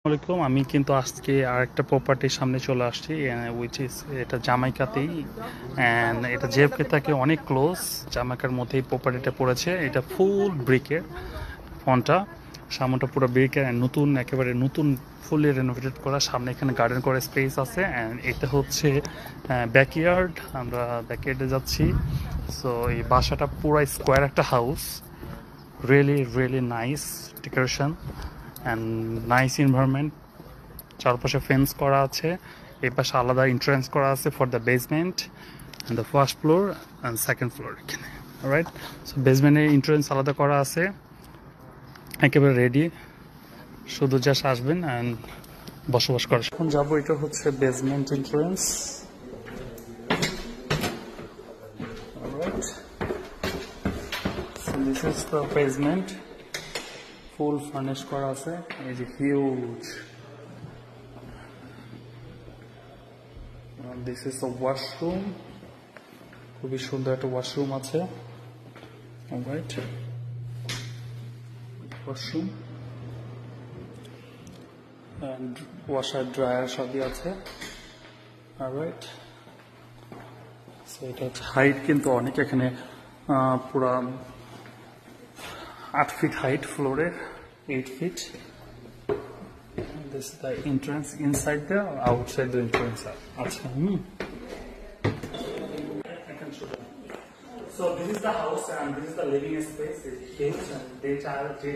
আসসালামাইকুম। আমি কিন্তু আজকে আরেকটা প্রপার্টির সামনে চলে আসছি, উইচ ইজ এটা জামাইকাতেই, অ্যান্ড এটা জেএফকে থেকে অনেক ক্লোজ। জামাইকার মধ্যেই প্রপার্টিটা পড়েছে। এটা ফুল ব্রিকের ফোনটা, সামনেটা পুরো ব্রিকের, নতুন একেবারে নতুন ফুলি রেনোভেটেড করা। সামনে এখানে গার্ডেন করার স্পেস আছে, অ্যান্ড এটা হচ্ছে ব্যাকইয়ার্ড। আমরা ব্যাকইয়ার্ডে যাচ্ছি। সো এই বাসাটা পুরো স্কোয়ার একটা house, really nice decoration and nice environment. চারপাশে ফেন্স করা আছে, এই পাশে আলাদা এন্ট্রান্স করা আছে for the basement and the first floor and second floor. এখানে রাইট, সো বেসমেন্টের এন্ট্রান্স আলাদা করা আছে, একেবারে রেডি, শুধু জাস্ট আসবেন অ্যান্ড বসবাস করা। এখন যাবো, এটা হচ্ছে basement entrance. This is the basement, full furnish করা আছে। এই যে huge, this is the washroom, খুবই সুন্দর একটা ওয়াশরুম আছে। Alright, washroom and washer dryer সবই আছে। অলরাইট, সো এটা হচ্ছে হাইট কিন্তু অনেক, এখানে পুরা 8 ফিট হাইট, ফ্লোরের 8 fit. This is the entrance inside there or outside the entrance? Acha. I can show them. So this is the house and this is the living space. It's huge and they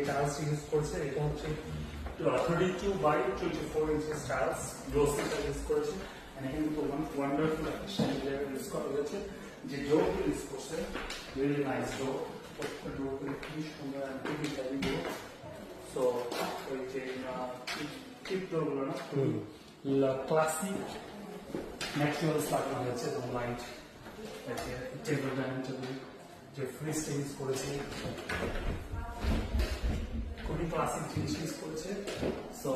tiles use করছে। এটা হচ্ছে 32 by 24 inches tiles, glossy tiles use করেছে। And এখানে তো wonderful একটা chandelier use করা হয়েছে। যে ডোর use করছে, really nice door. ডোর গুলো খুবই সুন্দর and খুবই heavy door. So ওই যে টিপ ডোরগুলো না, ক্লাসিক ন্যাচারালস লাগানো হয়েছে এবং লাইট, টেবিল ডাইনিং টেবিল, যে ফ্রিজটা ইউজ করেছে খুবই ক্লাসিক জিনিস ইউজ করেছে। সো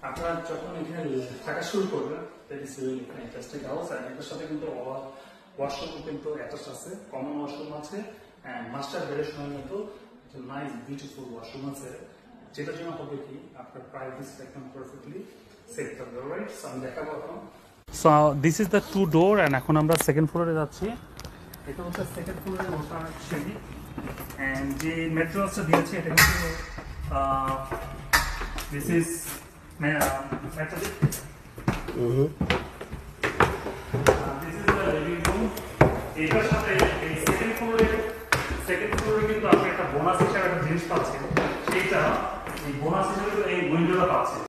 আপনারা যখন এখানে থাকা শুরু করবেন, that is really fantastic house. আর এটার সাথে কিন্তু ওয়াশরুম কিন্তু অ্যাটাচ আছে, কমন ওয়াশরুম আছে, অ্যান্ড মাস্টার বেডের মতো একটা নাইস বিউটিফুল ওয়াশরুম আছে, যেটার জন্য হবে কি আপনার প্রাইভেসি একদম পারফেক্টলি সেট থাকবে। রাইট, সো আমি দেখাবো এখন। So this is the 2 door and এখন আমরা সেকেন্ড ফ্লোরে যাচ্ছি। এটা হচ্ছে সেকেন্ড ফ্লোরের ওঠার সিঁড়ি, অ্যান্ড যে ম্যাটেরিয়ালসটা দিয়েছে এটা কিন্তু this is metallic. This is the living room. এটার সাথে এই সেকেন্ড ফ্লোরে কিন্তু আপনি একটা বোনাস হিসেবে একটা জিনিস পাচ্ছেন, সেইটা এই বোনাস হিসেবে এই উইন্ডোটা পাচ্ছেন।